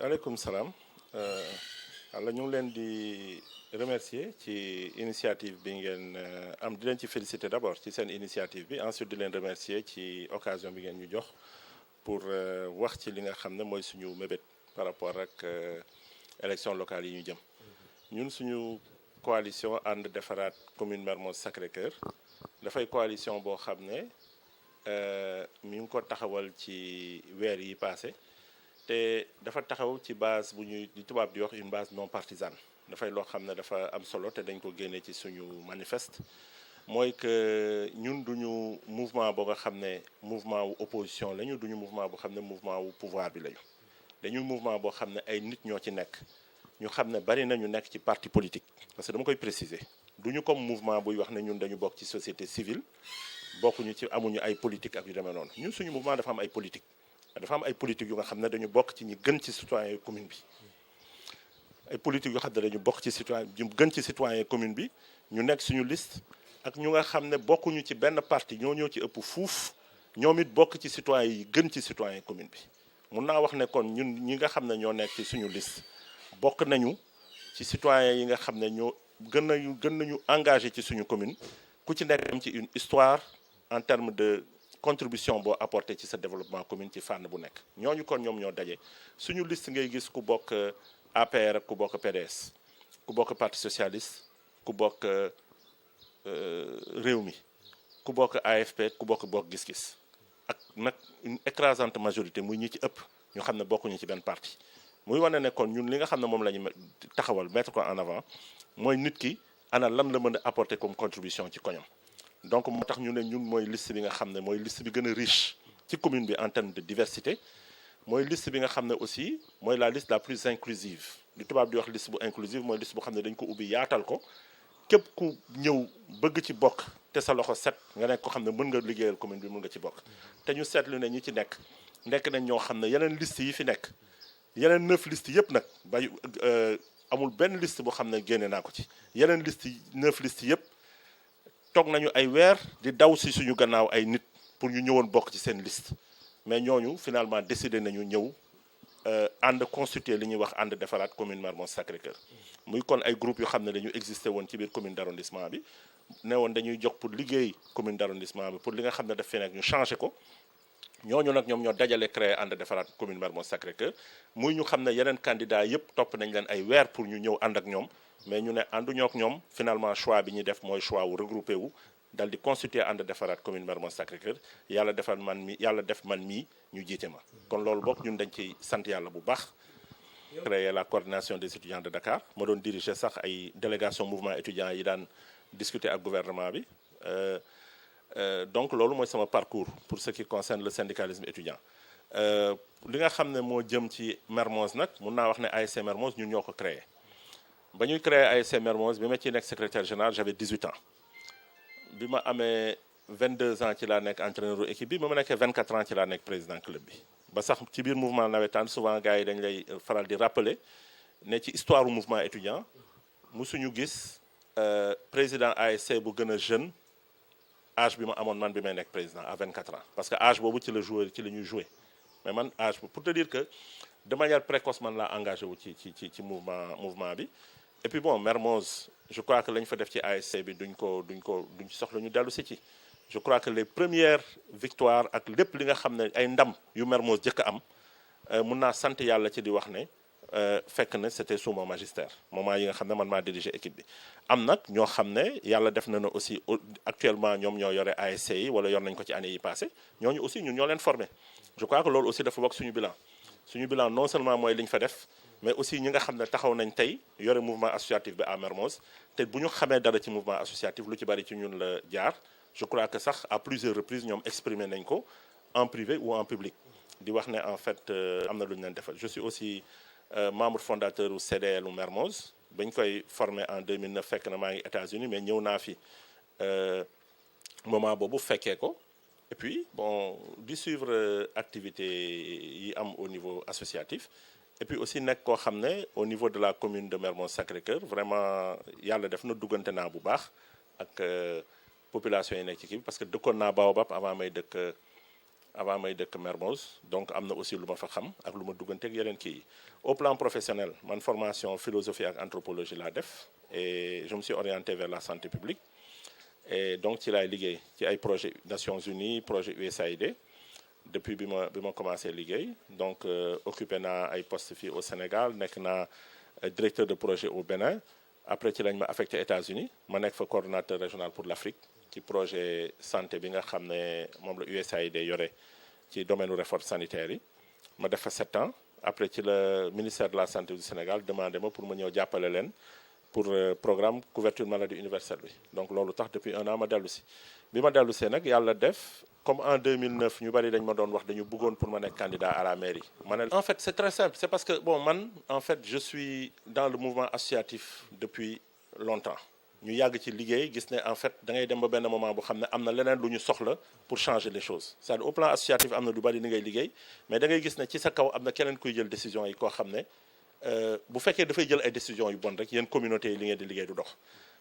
aleykum salaam walla ñu ngi leen di remercier ci initiative bi ngeen am di leen ci féliciter d'abord ci seen initiative bi ensuite di leen remercier ci occasion bi ngeen ñu jox pour wax ci li nga xam ne mooy suñu mébét par rapport ak élection locale yi ñu jëm ñun suñu coalition ànd defaraat commune Mermoz Sacré-Cœur dafay coalition boo xam ne mi ngi ko taxawal ci weer yi passé te dafa taxaw ci base bu ñuy di tubaab di wax une base non partisane dafay loo xam ne dafa am solo te dañ ko génne ci suñu manifeste mooy que ñun duñu mouvement boo nga xam ne mouvement wu opposition lañu duñu mouvement boo xam ne mouvement wu pouvoir bi lañu dañu mouvement boo xam ne ay nit ñoo ci nekk ñu xam ne bari na ñu nekk ci parti politique parce que dama koy préciser duñu comme mouvement buy wax ne ñun dañu bokk ci société civile bokkuñu ci amuñu ay politique ak yu demee noonu ñun suñu mouvement dafa am ay politique dafa am ay politique yu nga xam ne dañu bokk ci ñi gën ci citoyen commune bi ay politique yoo xam ne dañu bokk ci citoyen ñu gën ci citoyen commune bi ñu nekk suñu liste ak ñu nga xam ne bokkuñu ci benn parti ñoo ci ëpp fuuf ñoom it bokk ci citoyen yi gën ci citoyen commune bi mun naa wax ne kon ñun ñi nga xam ne ñoo nekk ci suñu liste bokk nañu ci citoyen yi nga xam ne ñoo gën nañu engagé ci suñu commune ku ci nekk am ci une histoire en termes de contribution boo apporté ci sa développement commune ci fànn bu nekk ñooñu kon ñoom ñoo daje suñu liste ngay gis ku bokk APR ku bokk PDS ku bokk parti socialiste ku bokk Rewmi ku bokk AFP ku bokk gis-gis ak nag une écrasante majorité muy ñi ci ëpp ñu xam ne bokkuñu ci benn parti muy wane ne kon ñun li nga xam ne moom la ñu taxawal mettre ko en avant mooy nit ki ana lan la mën a apporter comme contribution ci koñam donc moo tax ñu ne ñun mooy liste bi nga xam ne mooy liste bi gën a riche ci commune bi en termes de diversité mooy liste bi nga xam ne aussi mooy la liste la plus inclusive li tubaab di wax liste bu inclusive mooy liste bu xam ne dañ ko ubbi yaatal ko képp ku ñëw bëgg ci bokk te sa loxo set nga nekk ko xam ne mën nga liggéeyal commune bi mën nga ci bokk te ñu seetlu ne ñi ci nekk nañ ñoo xam ne yeneen liste yi fi nekk yeneen 9 liste yëpp nag bay amul benn liste boo xam ne génne naa ko ci yeneen liste 9 liste yëpp toog nañu ay weer di daw si suñu gannaaw ay nit pour ñu ñëwoon bokk ci seen liste mais ñooñu finalement décidé nañu ñëw ànd constituer li ñuy wax ànd defaraat commune Mermoz Sacré-Cœur muy kon ay groupe yoo xam ne dañu existé woon ci biir commune d'arrondissement bi ne woon dañuy jox pour liggéey commune d'arrondissement bi pour li nga xam ne daf fi nekk ñu changé ko ñooñu nag ñoom ñoo dajale créé ànd defaraat commune Mermoz Sacré-Cœur muy ñu xam ne yeneen candidat yëpp topp nañ leen ay weer pour ñu ñëw ànd ak ñoom mais ñu ne ànduñoo ak ñoom finalement choix bi ñuy def mooy choix wu regroupé wu dal di constituer ànd defaraat commune Mermoz Sacré-Cœur yàlla def man mii ñu jiite ma kon loolu bokk ñun dañ ci sant yàlla bu baax créer la coordination des étudiants de Dakar ma doon diriger sax ay délégation mouvement étudiant yi daan discuter ak gouvernement bi donc loolu mooy sama parcours pour ce qui concerne le syndicalisme étudiant li nga xam ne moo jëm ci Mermoz nag mun naa wax ne ASC Mermoz ñun ñoo ko créé ba ñuy créé ASC Mermoz bi ma ciy nekk secrétaire général j'avais 18 ans bi ma amee 22 ans ci laa nekk entraîneur équipe bi ba ma nekkee 24 ans ci laa nekk président club bi ba sax ci biir mouvement nawetaan souvent gars yi dañ lay faral di rappeler ne ci histoire du mouvement étudiant musuñu gis président ASC bu gën a jeune âge bi ma amoon man bi may nekk président à 24 ans parce que âge boobu ci la ñuy jouer mais man âge pour te dire que de manière précoce man laa engagé wu ci mouvement bi et puis bon Mermoz je crois que la ñu fa def ci ASC bi duñ ci soxla ñu dellu ci je crois que les premières victoires ak lépp li nga xam ne ay ndam yu Mermoz jëkk am mun naa sant yàlla ci di wax ne fekk na c'était sous mon magistère moment yi nga xam ne man maa diriger équipe bi am nag ñoo xam ne yàlla def na aussi actuellement ñoom ñoo yore ASC yi wala yor nañ ko ci année yi passé ñooñu aussi ñun ñoo leen formé je crois que loolu aussi dafa bokk suñu bilan non seulement mooy li ñu fa def mais aussi ñi nga xam ne taxaw nañ tey yore mouvement associatif bi à Mermoz te bu ñu xamee dara ci mouvement associatif lu ci bari ci ñun la jaar je crois que sax à plusieurs reprises ñoom exprimé nañ ko en privé ou en public di wax ne en fait am na lu ñu leen defal je suis aussi membre fondateur u CDL u Mermoz bañ koy formé en 2009 fekk na maa ngi États-Unis mais ñëw naa fi moment boobu fekkee ko et puis bon di suivre activité yi am au niveau associatif et puis aussi nekk koo xam ne au niveau de la commune de Mermoz Sacré-Cœur vraiment yàlla def na duggante naa bu baax ak population yi nekk ci kii parce que dëkkoon naa Baobab avant may dëkk avant may dëkk Mermoz donc am na aussi lu ma fa xam ak lu ma dugganteeg yeneen kii yi. Au plan professionnel man formation philosophie ak anthropologie laa def et je me suis orienté vers la santé publique et donc ci laay liggéey ci ay projet Nations Unies projet USAID depuis bi ma commencé liggéey donc occupé naa ay postes fii au Sénégal nekk naa directeur de projet au Bénin après ci lañ ma affecté États-Unis ma nekk fa coordonnateur régional pour l'Afrique ci projet santé bi nga xam ne moom la USAID yore ci domaine réforme sanitaire yi ma def fa 7 ans après ci la ministère de la santé du Sénégal demandé ma pour ma ñëw jàppale leen pour programme couverture maladie universelle bi donc loolu tax depuis 1 an ma dellu si bi ma dellu see nag yàlla def comme en 2009 ñu bari dañ ma doon wax dañu bëggoon pour ma nekk candidat à la mairie ma ne en fait c'est très simple c'est parce que bon man en fait je suis dans le mouvement associatif depuis longtemps ñu yàgg ci liggéey gis ne en fait da ngay dem ba benn moment bu xam ne am na leneen lu ñu soxla pour changer les choses c'est-à-dire au plan associatif am na lu bari ni ngay liggéey mais da ngay gis ne ci sa kaw am na keneen kuy jël décision yi koo xam ne bu fekkee dafay jël ay décisions yu bon rek yéen communauté yi li ngeen di liggéey du dox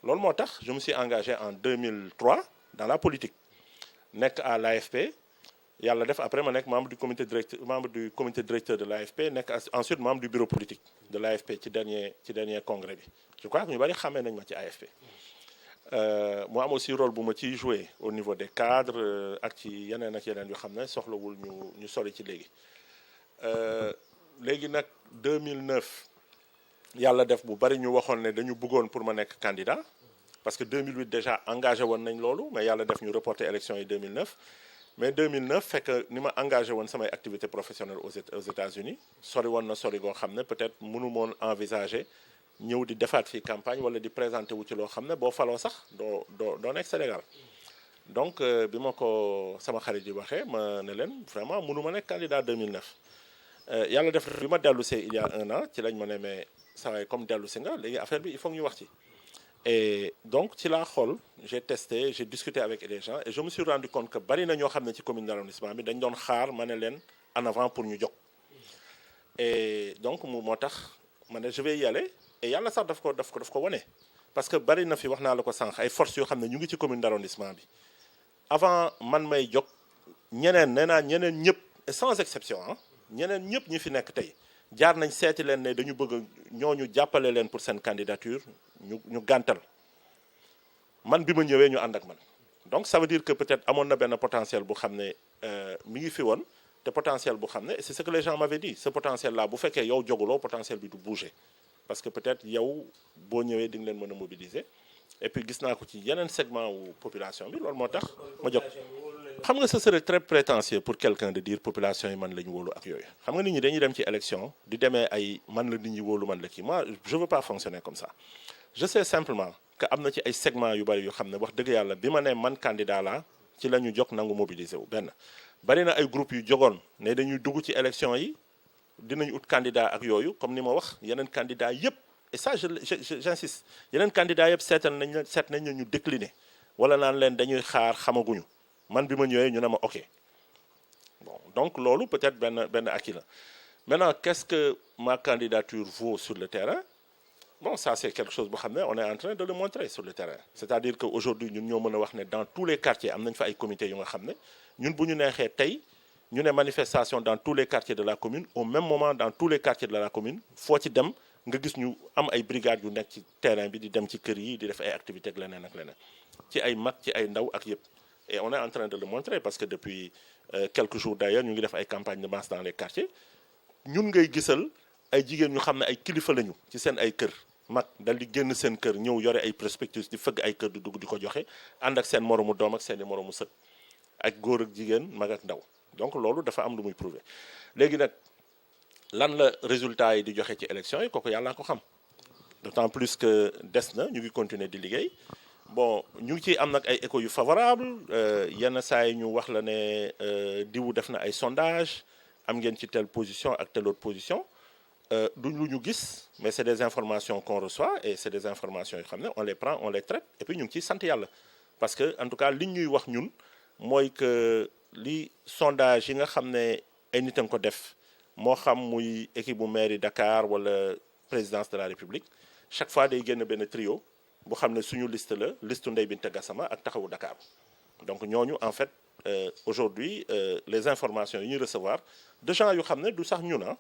loolu moo tax je me suis engagé en 2003 dans la politique nekk à l'AFP yàlla def après ma nekk membre du comité directeur de l'AFP nekk ensuite membre du bureau politique de l'AFP ci dernier congrès bi je crois que ñu bari xamee nañ ma ci AFP mu am aussi rôle bu ma ciy joué au niveau des cadres ak ci yeneen ak yeneen yoo xam ne soxlawul ñu sori ci léegi léegi nag 2009 yàlla def bu bari ñu waxoon ne dañu bëggoon pour ma nekk candidat parce que 2008 déjà engagé woon nañ loolu mais yàlla def ñu reporter élection yi 2009 mais 2009 fekk ni ma engagé woon samay activités professionnelles aux États-Unis sori woon na sori goo xam ne peut-être mënu moon envisager ñëw di defaat fii campagne wala di présenter wu ci loo xam ne boo faloo sax doo nekk Sénégal donc bi ma ko sama xarit yi waxee ma ne leen vraiment mënu ma nekk candidat 2009 yàlla def bi ma dellu see il y a 1 an ci lañ ma ne mais saa waay comme dellu si nga léegi affaire bi il faut que ñu wax ci et donc ci laa xool j'ai testé j'ai discuté avec les gens et je me suis rendu compte que bari na ñoo xam ne ci commune d'arrondissement bi dañ doon xaar ma ne leen en avant pour ñu jóg et donc moo tax ma ne je vais y aller et yàlla sax daf ko wane parce que bari na fi wax naa la ko sànq ay forces yoo xam ne ñu ngi ci commune d'arrondissement bi avant man may jóg ñeneen ñëpp et sans exception ñeneen ñëpp ñi fi nekk tey jaar nañ seeti leen ne dañu bëgg ñooñu jàppale leen pour seen candidature ñu gàntal man bi ma ñëwee ñu ànd ak man donc ça veut dire que peut-être amoon na benn potentiel bu xam ne mi ngi fi woon te potentiel bu xam ne c'est ce que les gens m'avaient dit ce potentiel là bu fekkee yow joguloo potentiel bi du bouger parce que peut-être yow boo ñëwee di nga leen mën a mobiliser et puis gis naa ko ci yeneen segment wu population bi loolu moo tax ma jóg xam nga ce serait très prétentieux pour quelqu'un de dire population yi man la ñu wóolu ak yooyu xam nga nit ñi dañuy dem ci élection di demee ay man la nit ñi wóolu man la kii moi je veux pas fonctionner comme ça je sais simplement que am na ci ay segments yu bari yu xam ne wax dëgg yàlla bi ma ne man candidat la ci la ñu jóg nangu mobiliser wu benn bari na ay groupes yu jogoon ne dañuy dugg ci élection yi dinañ ut candidat ak yooyu comme ni ma wax yeneen candidat yépp et ça j'insiste yeneen candidat yépp seet nañ ñu décliner wala naan leen dañuy xaar xamaguñu man bi ma ñëwee ñu ne ma ok bon donc loolu peut-être benn acquis la maintenant qu'est-ce que ma candidature vaut sur le terrain bon ça c'est quelque chose boo xam ne on est en train de le montrer sur le terrain c'est-à-dire que aujourd'hui ñun ñoo mën a wax ne dans tous les quartiers am nañ fa ay comités yu nga xam ne ñun bu ñu neexee tey ñu ne manifestation dans tous les quartiers de la commune au même moment dans tous les quartiers de la commune foo ci dem nga gis ñu am ay brigades yu nekk ci terrain bi di dem ci kër yi di def ay activités ak leneen ci ay mag ci ay ndaw ak yépp et on est en train de le montrer parce que depuis quelques jours d'ailleurs ñu ngi def ay campagnes de masse dans les quartiers ñun ngay gisal ay jigéen ñu xam ne ay kilifa lañu ci seen ay kër mag dal di génn seen kër ñëw yore ay prospectus di fëgg ay kër di dugg di ko joxe ànd ak seen moromu doom ak seeni moromu sët ak góor ak jigéen mag ak ndaw donc loolu dafa am lu muy prouver léegi nag lan la résultat yi di joxe ci élection yi kooku yàllaa ko xam d'autant plus que des na ñu ngi continuer di liggéey bon ñu ngi ciy am nag ay échos yu favorable yenn saa yi ñu wax la ne diwu def na ay sondage am ngeen ci telle position ak telle autre position duñ lu ñu gis mais c'est des informations qu'on reçoit et c'est des informations yoo xam ne on les prend on les traite et puis ñu ngi ciy sant yàlla parce que en tout cas li ñuy wax ñun mooy que li sondage yi nga xam ne ay nit a ko def moo xam muy équipe bu mairie Dakar wala présidence de la République chaque fois day génn benn trio bu xam ne suñu liste la liste Ndeye Binta Gassama ak taxawu Dakar donc ñooñu en fait aujourd'hui les informations yi ñuy recevoir de gens yu xam ne du sax ñun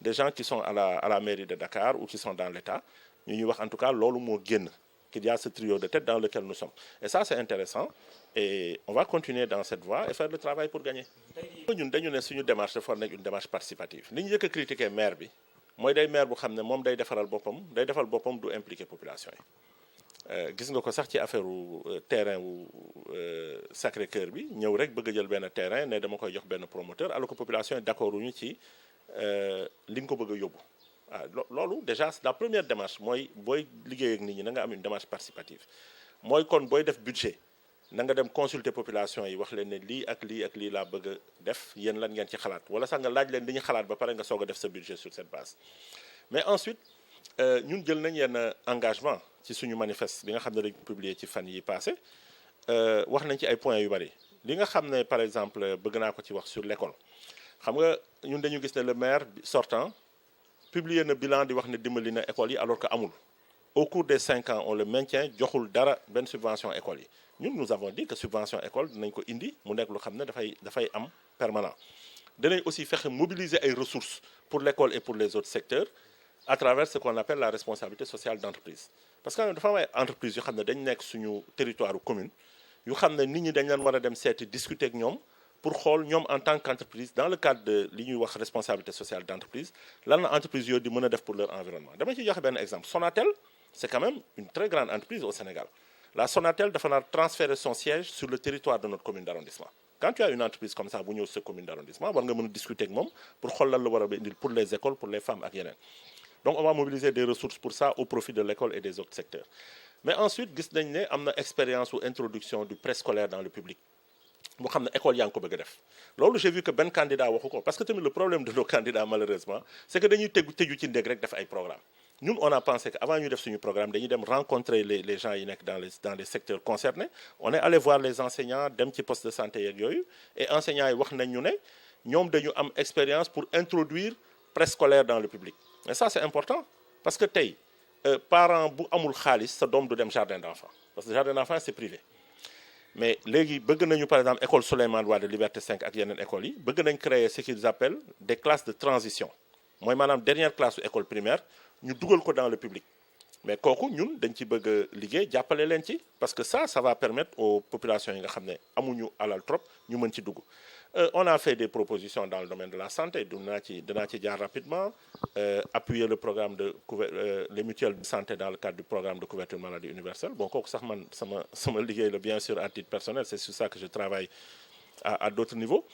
des gens qui sont à la mairie de Dakar ou qui sont dans l'État ñu ñuy wax en tout cas loolu moo génn qu'il y a ce trio de tête dans lequel nous sommes et ça c'est intéressant et on va continuer dans cette voie et faire le travail pour gagner. ñun dañu ne suñu démarche dafa nekk une démarche participative li ñu njëkk a critiquer maire bi mooy day maire bu xam ne moom day defal boppam du impliquer population yi. Gis nga ko sax ci affaire terrain wu Sacré-Cœur bi ñëw rek bëgg a jël benn terrain ne dama koy jox benn promoteur alors que population yi d'accord wuñu ci li nga ko bëgg a yóbbu. Loolu déjà la première démarche mooy booy liggéey ak nit ñi na nga am une démarche participative mooy kon booy def budget na nga dem consulter population yi wax leen ne lii ak lii laa bëgg a def yéen lan ngeen ci xalaat wala sax nga laaj leen li ñu xalaat ba pare nga soog a def sa budget sur cette base. Mais ensuite ñun jël nañ yenn engagement ci suñu manifeste bi nga xam ne dañ publier ci fan yi passé wax nañ ci ay points yu bari li nga xam ne par exemple bëgg naa ko ci wax sur l'école xam nga ñun dañu gis ne le maire sortant publier na bilan di wax ne dimbali na école yi alors que amul au cours des 5 ans on le maintient joxul dara benn subvention école yi ñun nous avons dit que subvention école dinañ ko indi mu nekk lu xam ne dafay am permanent. Dinañ aussi fexe mobiliser ay ressources pour l'école et pour les autres secteurs à travers ce qu'on appelle la responsabilité sociale d'entreprise parce que dafa am ay entreprises yu xam ne dañ nekk suñu territoire commune yu xam ne nit ñi dañ leen war a dem seeti discuter ak ñoom pour xool ñoom en tant qu'entreprise dans le cadre de li ñuy wax responsabilité sociale d'entreprise lan la entreprise yooyu di mën a def pour leur environnement. Dama ci joxe benn exemple Sonatel c'est quand même une très grande entreprise au Sénégal. La Sonatel dafa nar transférer son siège sur le territoire de notre commune d'arrondissement. Quand tu as une entreprise comme ça bu ñëw sa commune d'arrondissement war nga mën a discuter ak moom pour xool lan la war a indil pour les écoles pour les femmes ak yeneen. Donc on va mobiliser des ressources pour ça au profit de l'école et des autres secteurs. Mais ensuite gis nañ ne am na expérience ou introduction du préscolaire dans le public mu xam ne école yaa ngi ko bëgg a def loolu j'ai vu que benn candidat waxu ko parce que tamit le problème de nos candidats malheureusement c'est que dañuy tëju ci ndég rek def ay programme ñun on a pensé que avant ñu def suñu programme dañuy dem rencontrer les gens yi nekk dans les secteurs concernés on est allé voir les enseignants dem ci poste de santé yeeg yooyu et enseignants yi wax nañ ñu ne ñoom dañu am expérience pour introduire préscolaire dans le public et ça c'est important parce que tey parent bu amul xaalis sa doom du dem jardin d'enfants parce que jardin d'enfants c'est privé mais léegi bëgg nañu par exemple école Souleymane Wade Liberté 5 ak yeneen écoles yi bëgg nañ créer ce qu'ils appellent des classes de transition mooy maanaam dernière classe école primaire ñu dugal ko dans le public mais kooku ñun dañ ci bëgg a liggéey jàppale leen ci parce que ça va permettre aux populations yi nga xam ne amuñu alal trop ñu mën ci dugg. On a fait des propositions dans le domaine de la santé dinaa ci jaar rapidement appuyer le programme de les mutuelles de santé dans le cadre du programme de couverture maladie universelle bon kooku sax man sama liggéey la bien sûr à titre personnel c'est sur ça que je travaille à d'autres niveaux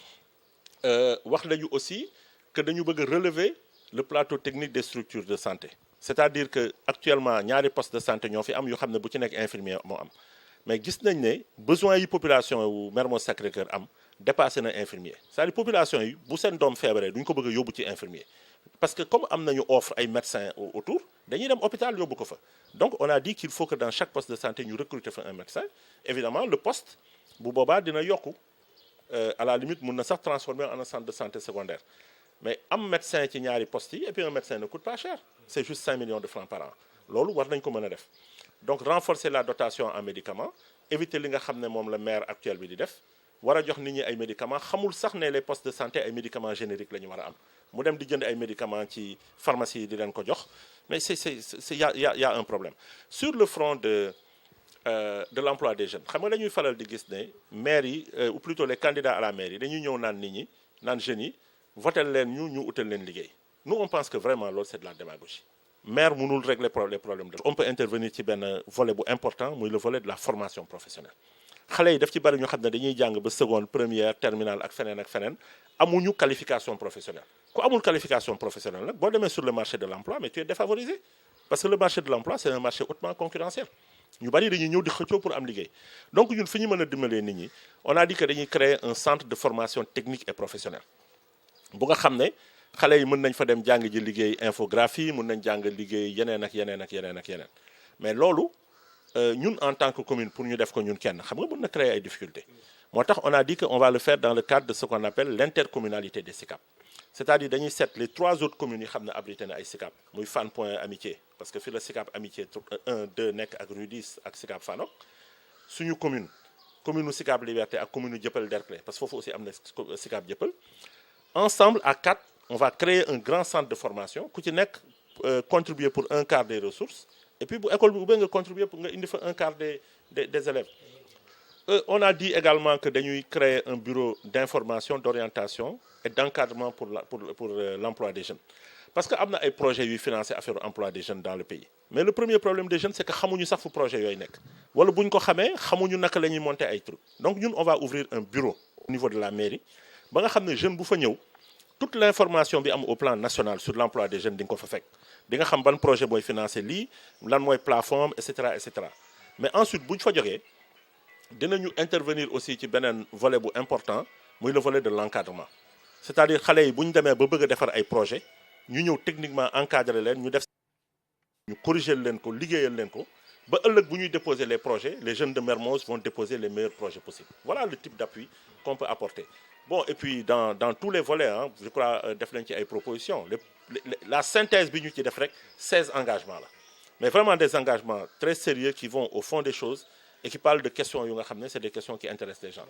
wax nañu aussi que dañu bëgg a relever le plateau technique des structures de santé c'est-à-dire que actuellement ñaari postes de santé ñoo fi am yoo xam ne bu ci nekk infirmier moo am mais gis nañ ne besoin yi population wu Mermoz Sacré-Cœur am dépassé na infirmier c'est-à-dire population yi bu seen doom feebaree duñ ko bëgg a yóbbu ci infirmier parce que comme am nañu offre ay médecins autour dañuy dem hôpital yóbbu ko fa donc on a dit qu'il faut que dans chaque poste de santé ñu recruter fa un médecin évidemment le poste bu boobaa dina yokku à la limite mun na sax transformer en un centre de santé secondaire mais am médecin ci ñaari postes yi et puis un médecin ne coûte pas cher c'est juste 5 millions de francs par an loolu war nañ ko mën a def donc renforcer la dotation en médicaments éviter li nga xam ne moom la maire actuel bi di def war a jox nit ñi ay médicaments xamul sax ne les postes de santé ay médicaments génériques la ñu war a am mu dem di jënd ay médicaments ci pharmacie yi di leen ko jox mais y a un problème sur le front de l'emploi des jeunes xam nga dañuy faral di gis ne maires yi ou plutôt les candidats à la mairie dañuy ñëw naan nit ñi naan jeunes yi votel leen ñu utal leen liggéey nous on pense que vraiment loolu c'est de la démagogie maire mënul régler les problèmes de on peut intervenir ci benn volet bu important muy le volet de la formation professionnelle xale yi daf ci bari ñu xam ne dañuy jàng ba seconde première terminale ak feneen amuñu qualification professionnelle ku amul qualification professionnelle nag boo demee sur le marché de l'emploi mais tu es défavorisé parce que le marché de l'emploi c'est un marché hautement concurrentiel ñu bari dañuy ñëw di xëccoo pour am liggéey donc ñun fi ñu mën a dimbalee nit ñi on a dit que dañuy créer un centre de formation technique et professionnelle bu nga xam ne xale yi mën nañ fa dem jàng ji liggéey infographie mën nañ jàng liggéey yeneen mais loolu ñun en tant que commune pour ñu def ko ñun kenn xam nga mën na créer ay difficultés moo tax on a dit que on va le faire dans le cadre de ce qu'on appelle l'intercommunalité des SICAP c'est-à-dire dañuy seet les 3 autres communes yi xam ne abrité na ay SICAP muy Fann Point Amitié parce que fii la SICAP Amitié 1 2 nekk ak Rue 10 ak SICAP Fanok suñu commune commune Sicap Liberté ak commune Dieuppeul Derklé parce que foofu aussi am na Sicap Dieuppeul ensemble à 4 on va créer un grand centre de formation ku ci nekk contribuer pour un quart des ressources et puis bu école bi ubbee nga contribuer pour nga indi fa un quart des élèves. On a dit également que dañuy créer un bureau d'information, d'orientation et d'encadrement pour l'emploi des jeunes. Parce que am na ay projets yuy financer affaire emploi des jeunes dans le pays. Mais le premier problème des jeunes c'est que xamuñu sax fu projet yooyu nekk wala bu ñu ko xamee xamuñu naka la ñuy monter ay trucs. Donc ñun on va ouvrir un bureau au niveau de la mairie ba nga xam ne jeune bu fa ñëw toute l'information bi am au plan national sur l'emploi des jeunes di nga ko fa fekk di nga xam ban projet mooy financer lii lan mooy plafond et cetera et cetera. Mais ensuite bu ñu fa jógee dinañu intervenir aussi ci beneen volet bu important muy le volet de l'encadrement c'est-à-dire xale yi bu ñu demee ba bëgg a defar ay projet ñu ñëw techniquement encadrer leen ñu def ñu corriger leen ko liggéeyal leen ko ba ëllëg bu ñuy déposer les projets les jeunes de Mermoz vont déposer les meilleurs projets possibles. Voilà le type d'appui qu'on peut apporter. Bon et puis dans tous les volets hein, je crois def nañ ci ay propositions la synthèse bi ñu ci def rek 16 engagements la mais vraiment des engagements très sérieux qui vont au fond des choses et qui parlent de questions yu nga xam ne c'est des questions qui intéressent les gens.